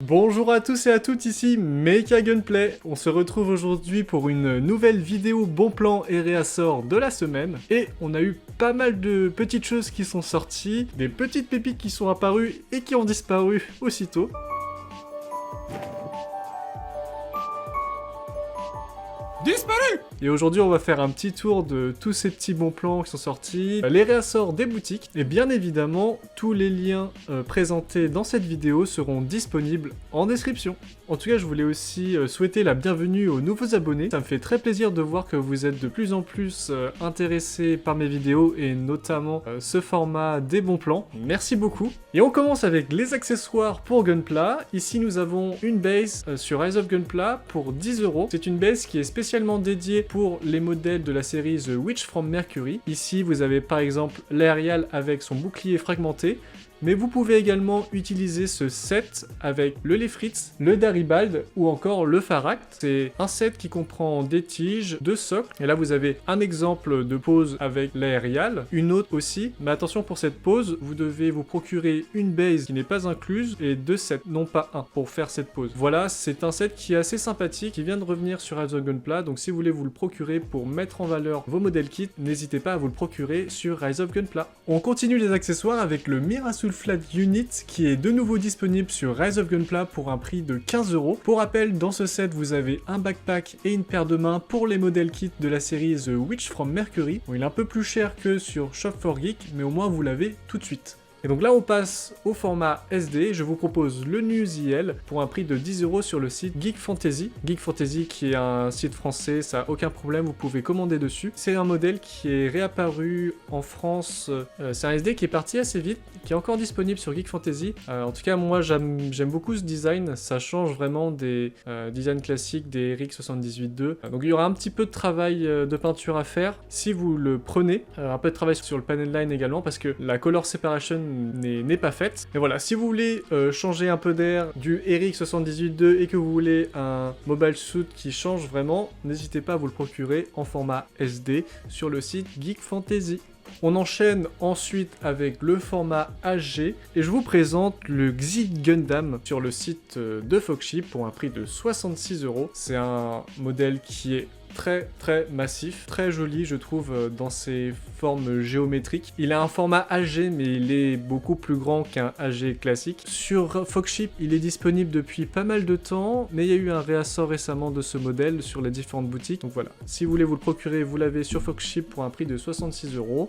Bonjour à tous et à toutes, ici Mecha Gunplay. On se retrouve aujourd'hui pour une nouvelle vidéo bon plan et réassort de la semaine. Et on a eu pas mal de petites choses qui sont sorties, des petites pépites qui sont apparues et qui ont disparu aussitôt. Disparu! Et aujourd'hui on va faire un petit tour de tous ces petits bons plans qui sont sortis, les réassorts des boutiques, et bien évidemment tous les liens présentés dans cette vidéo seront disponibles en description. En tout cas je voulais aussi souhaiter la bienvenue aux nouveaux abonnés, ça me fait très plaisir de voir que vous êtes de plus en plus intéressés par mes vidéos et notamment ce format des bons plans, merci beaucoup. Et on commence avec les accessoires pour Gunpla. Ici nous avons une base sur Rise of Gunpla pour 10€, c'est une base qui est spécialement dédiée pour les modèles de la série The Witch from Mercury. Ici, vous avez par exemple l'Aerial avec son bouclier fragmenté, mais vous pouvez également utiliser ce set avec le Lefritz, le Daribald ou encore le Farak. C'est un set qui comprend des tiges, deux socles, et là vous avez un exemple de pose avec l'Aerial, une autre aussi, mais attention pour cette pose, vous devez vous procurer une base qui n'est pas incluse et deux sets, non pas un, pour faire cette pose. Voilà, c'est un set qui est assez sympathique, qui vient de revenir sur Rise of Gunpla, donc si vous voulez vous le procurer pour mettre en valeur vos modèles kits, n'hésitez pas à vous le procurer sur Rise of Gunpla. On continue les accessoires avec le Mirasul Flat Unit qui est de nouveau disponible sur Rise of Gunpla pour un prix de 15€. Pour rappel, dans ce set, vous avez un backpack et une paire de mains pour les modèles kits de la série The Witch from Mercury. Bon, il est un peu plus cher que sur Shop4Geek, mais au moins vous l'avez tout de suite. Et donc là on passe au format SD, je vous propose le Nuziel pour un prix de 10€ sur le site Geek Fantasy. Geek Fantasy qui est un site français, ça n'a aucun problème, vous pouvez commander dessus. C'est un modèle qui est réapparu en France, c'est un SD qui est parti assez vite, qui est encore disponible sur Geek Fantasy. En tout cas moi j'aime beaucoup ce design, ça change vraiment des designs classiques des RX 78.2. Donc il y aura un petit peu de travail de peinture à faire si vous le prenez, un peu de travail sur le panel line également parce que la color separation n'est pas faite. Et voilà, si vous voulez changer un peu d'air du RX 78.2 et que vous voulez un mobile suit qui change vraiment, n'hésitez pas à vous le procurer en format SD sur le site Geek Fantasy. On enchaîne ensuite avec le format HG et je vous présente le Xid Gundam sur le site de Foxship pour un prix de 66€. C'est un modèle qui est très massif, très joli je trouve dans ses formes géométriques. Il a un format HG mais il est beaucoup plus grand qu'un HG classique. Sur Foxship il est disponible depuis pas mal de temps mais il y a eu un réassort récemment de ce modèle sur les différentes boutiques. Donc voilà, si vous voulez vous le procurer vous l'avez sur Foxship pour un prix de 66€,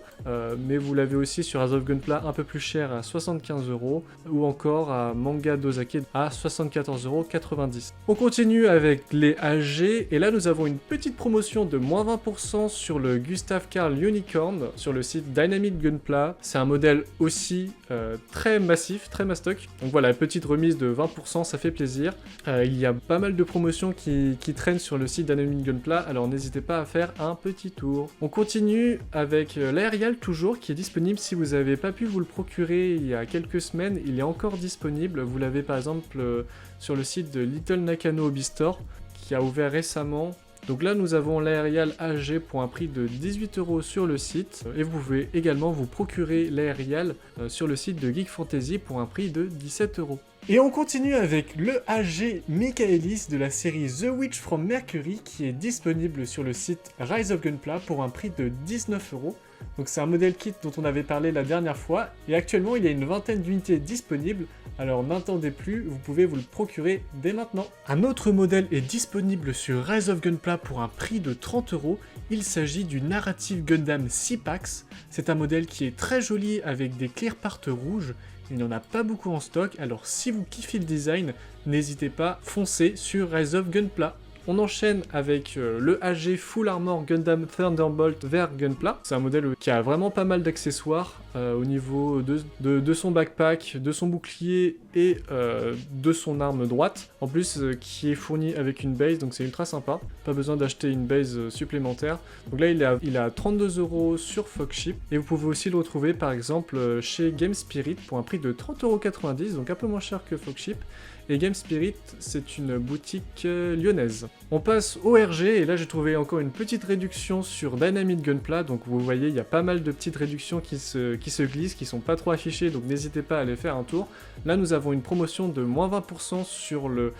mais vous l'avez aussi sur Rise of Gunpla un peu plus cher à 75€ ou encore à Manga Dozake à 74,90€. On continue avec les HG et là nous avons une petite promotion de moins 20% sur le Gustav Karl Unicorn sur le site Dynamic Gunpla. C'est un modèle aussi très massif, très mastoc. Donc voilà, petite remise de 20%, ça fait plaisir. Il y a pas mal de promotions qui traînent sur le site Dynamic Gunpla, alors n'hésitez pas à faire un petit tour. On continue avec l'Aerial toujours, qui est disponible si vous n'avez pas pu vous le procurer il y a quelques semaines, il est encore disponible. Vous l'avez par exemple sur le site de Little Nakano Hobby Store, qui a ouvert récemment. Donc là nous avons l'Aerial HG pour un prix de 18€ sur le site et vous pouvez également vous procurer l'Aerial sur le site de Geek Fantasy pour un prix de 17€. Et on continue avec le HG Michaelis de la série The Witch from Mercury qui est disponible sur le site Rise of Gunpla pour un prix de 19€. Donc c'est un modèle kit dont on avait parlé la dernière fois et actuellement il y a une vingtaine d'unités disponibles, alors n'attendez plus, vous pouvez vous le procurer dès maintenant. Un autre modèle est disponible sur Rise of Gunpla pour un prix de 30€, il s'agit du Narrative Gundam 6 packs. C'est un modèle qui est très joli avec des clear parts rouges. Il n'y en a pas beaucoup en stock, alors si vous kiffez le design, n'hésitez pas, foncez sur Rise of Gunpla. On enchaîne avec le HG Full Armor Gundam Thunderbolt vers Gunpla. C'est un modèle qui a vraiment pas mal d'accessoires au niveau de son backpack, de son bouclier et de son arme droite. En plus, qui est fourni avec une base, donc c'est ultra sympa. Pas besoin d'acheter une base supplémentaire. Donc là, il est à 32€ sur Foxship. Et vous pouvez aussi le retrouver par exemple chez Game Spirit pour un prix de 30,90€, donc un peu moins cher que Foxship. et Game Spirit, c'est une boutique lyonnaise. On passe au RG, et là j'ai trouvé encore une petite réduction sur Dynamite Gunpla, donc vous voyez, il y a pas mal de petites réductions qui se glissent, qui sont pas trop affichées, donc n'hésitez pas à aller faire un tour. Là nous avons une promotion de moins 20% sur le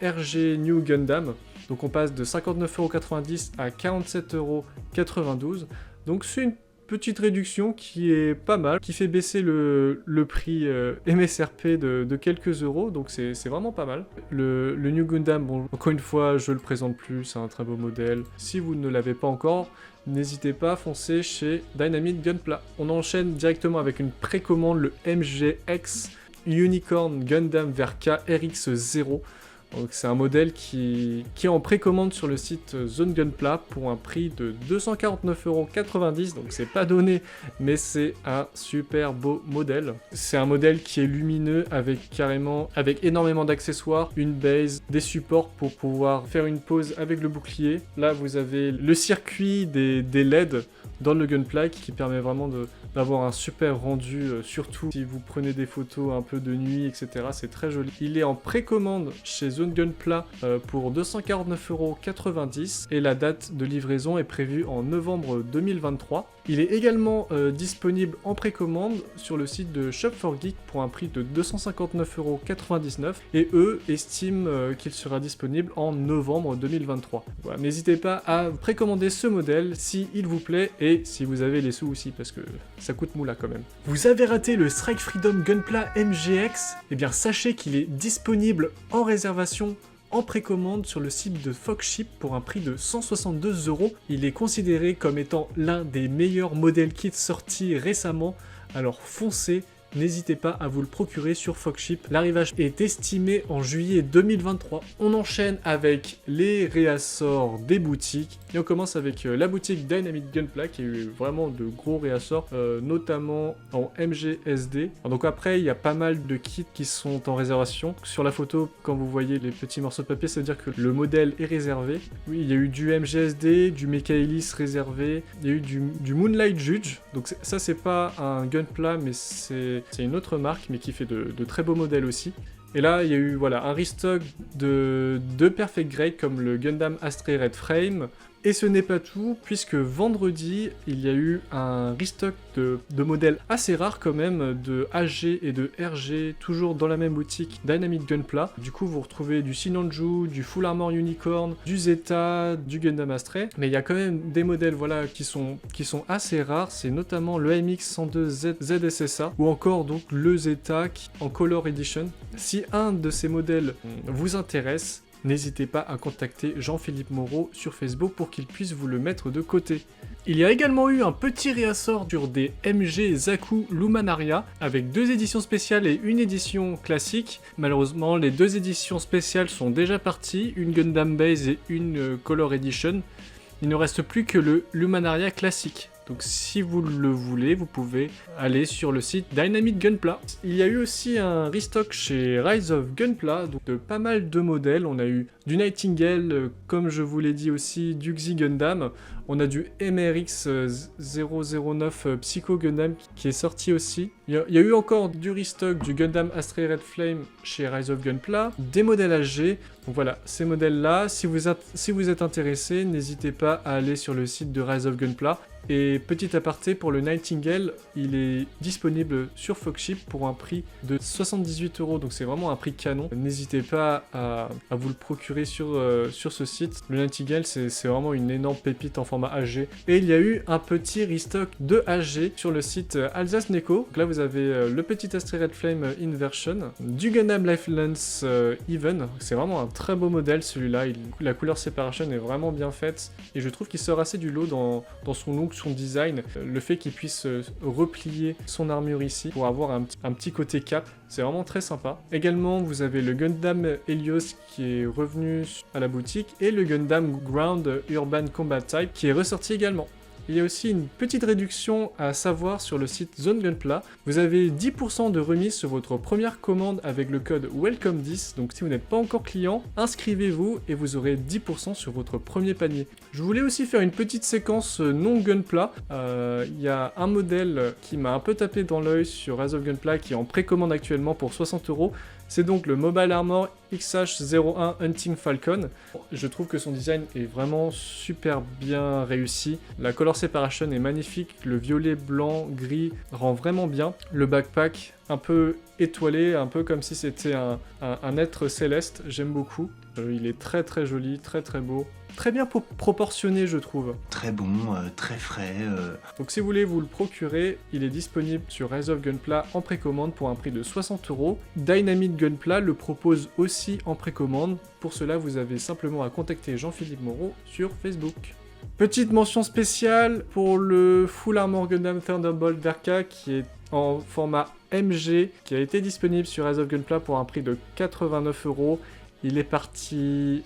RG New Gundam, donc on passe de 59,90€ à 47,92€, donc c'est une petite réduction qui est pas mal, qui fait baisser le prix MSRP de quelques euros, donc c'est vraiment pas mal. Le New Gundam, bon, encore une fois, je le présente plus, c'est un très beau modèle. Si vous ne l'avez pas encore, n'hésitez pas à foncer chez Dynamite Gunpla. On enchaîne directement avec une précommande, le MGX Unicorn Gundam Verka RX0. Donc c'est un modèle qui est en précommande sur le site Zone Gunpla pour un prix de 249,90€, donc c'est pas donné, mais c'est un super beau modèle. C'est un modèle qui est lumineux avec énormément d'accessoires, une base, des supports pour pouvoir faire une pose avec le bouclier. Là vous avez le circuit des LED dans le Gunpla qui permet vraiment d'avoir un super rendu, surtout si vous prenez des photos un peu de nuit, etc. C'est très joli. Il est en précommande chez Zone Gunpla pour 249,90€ et la date de livraison est prévue en novembre 2023. Il est également disponible en précommande sur le site de Shop4Geek pour un prix de 259,99€ et eux estiment qu'il sera disponible en novembre 2023. Voilà, n'hésitez pas à précommander ce modèle si il vous plaît et si vous avez les sous aussi parce que ça coûte moula quand même. Vous avez raté le Strike Freedom Gunpla MGX? Eh bien sachez qu'il est disponible en réservation en précommande sur le site de Foxship pour un prix de 162€. Il est considéré comme étant l'un des meilleurs modèles kits sortis récemment, alors foncez, n'hésitez pas à vous le procurer sur Foxship. L'arrivage est estimé en juillet 2023. On enchaîne avec les réassorts des boutiques. Et on commence avec la boutique Dynamite Gunpla qui a eu vraiment de gros réassorts, notamment en MGSD. Donc après, il y a pas mal de kits qui sont en réservation. Sur la photo, quand vous voyez les petits morceaux de papier, ça veut dire que le modèle est réservé. Oui, il y a eu du MGSD, du Michaelis réservé, il y a eu du Moonlight Judge. Donc ça, c'est pas un Gunpla, mais c'est une autre marque, mais qui fait de très beaux modèles aussi. Et là, il y a eu voilà, un restock de Perfect Grade comme le Gundam Astray Red Frame. Et ce n'est pas tout, puisque vendredi, il y a eu un restock de modèles assez rares quand même, de HG et de RG, toujours dans la même boutique Dynamite Gunpla. Du coup, vous retrouvez du Sinanju, du Full Armor Unicorn, du Zeta, du Gundam Astray. Mais il y a quand même des modèles voilà, qui sont assez rares, c'est notamment le AMX102 ZSSA, ou encore donc le Zeta en Color Edition. Si un de ces modèles vous intéresse, n'hésitez pas à contacter Jean-Philippe Moreau sur Facebook pour qu'il puisse vous le mettre de côté. Il y a également eu un petit réassort sur des MG Zaku Lumanaria avec 2 éditions spéciales et une édition classique. Malheureusement, les 2 éditions spéciales sont déjà parties, une Gundam Base et une Color Edition. Il ne reste plus que le Lumanaria classique. Donc si vous le voulez, vous pouvez aller sur le site Dynamite Gunpla. Il y a eu aussi un restock chez Rise of Gunpla, donc de pas mal de modèles. On a eu du Nightingale, comme je vous l'ai dit aussi, du Xi Gundam. On a du MRX 009 Psycho Gundam qui est sorti aussi. Il y a eu encore du restock du Gundam Astray Red Flame chez Rise of Gunpla, des modèles HG. Donc voilà, ces modèles-là, si vous êtes intéressé, n'hésitez pas à aller sur le site de Rise of Gunpla. Et petit aparté, pour le Nightingale, il est disponible sur Foxship pour un prix de 78€, donc c'est vraiment un prix canon. N'hésitez pas à vous le procurer sur ce site. Le Nightingale, c'est vraiment une énorme pépite en format HG. Et il y a eu un petit restock de HG sur le site Alsace Neko. Donc là, vous avez le petit Astray Red Flame Inversion, du Gundam Lifelance Even. C'est vraiment un très beau modèle celui-là. La couleur separation est vraiment bien faite et je trouve qu'il sort assez du lot dans son look, son design, le fait qu'il puisse replier son armure ici pour avoir un petit côté cap, c'est vraiment très sympa. Également, vous avez le Gundam Helios qui est revenu à la boutique et le Gundam Ground Urban Combat Type qui est ressorti également. Il y a aussi une petite réduction à savoir sur le site Zone Gunpla. Vous avez 10% de remise sur votre première commande avec le code WELCOME10. Donc si vous n'êtes pas encore client, inscrivez-vous et vous aurez 10% sur votre premier panier. Je voulais aussi faire une petite séquence non Gunpla. Il y a un modèle qui m'a un peu tapé dans l'œil sur Rise of Gunpla qui est en précommande actuellement pour 60€. C'est donc le Mobile Armor XH01 Hunting Falcon. Je trouve que son design est vraiment super bien réussi. La color separation est magnifique, le violet, blanc, gris rend vraiment bien. Le backpack un peu étoilé, un peu comme si c'était un être céleste, j'aime beaucoup. Il est très très joli, très très beau. Très bien proportionné, je trouve. Très bon, très frais. Donc si vous voulez vous le procurer, il est disponible sur Rise of Gunpla en précommande pour un prix de 60 €. Dynamite Gunpla le propose aussi en précommande. Pour cela, vous avez simplement à contacter Jean-Philippe Moreau sur Facebook. Petite mention spéciale pour le Full Armor Gundam Thunderbolt Verka qui est en format MG, qui a été disponible sur Rise of Gunpla pour un prix de 89 €. Il est parti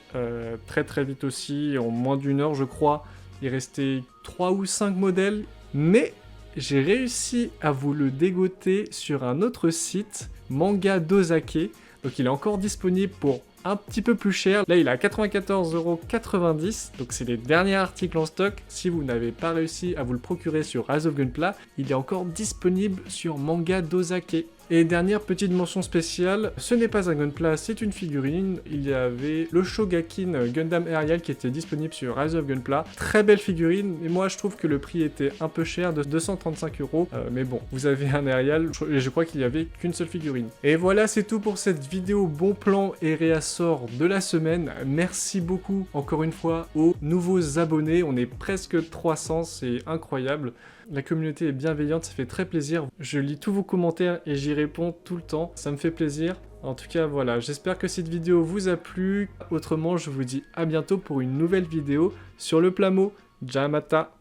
très très vite aussi, en moins d'1 heure je crois. Il restait 3 ou 5 modèles, mais j'ai réussi à vous le dégoter sur un autre site, Manga Dozake. Donc il est encore disponible pour un petit peu plus cher. Là, il est à 94,90 €. Donc c'est les derniers articles en stock. Si vous n'avez pas réussi à vous le procurer sur Rise of Gunpla, il est encore disponible sur Manga Dozake. Et dernière petite mention spéciale, ce n'est pas un Gunpla, c'est une figurine. Il y avait le Shogakin Gundam Aerial qui était disponible sur Rise of Gunpla. Très belle figurine, mais moi je trouve que le prix était un peu cher, de 235 €. Mais bon, vous avez un Aerial, et je crois qu'il n'y avait qu'une seule figurine. Et voilà, c'est tout pour cette vidéo bon plan et réassort de la semaine. Merci beaucoup, encore une fois, aux nouveaux abonnés. On est presque 300, c'est incroyable. La communauté est bienveillante, ça fait très plaisir. Je lis tous vos commentaires et j'y réponds tout le temps. Ça me fait plaisir. En tout cas, voilà, j'espère que cette vidéo vous a plu. Autrement, je vous dis à bientôt pour une nouvelle vidéo sur le Plamo. Jamata!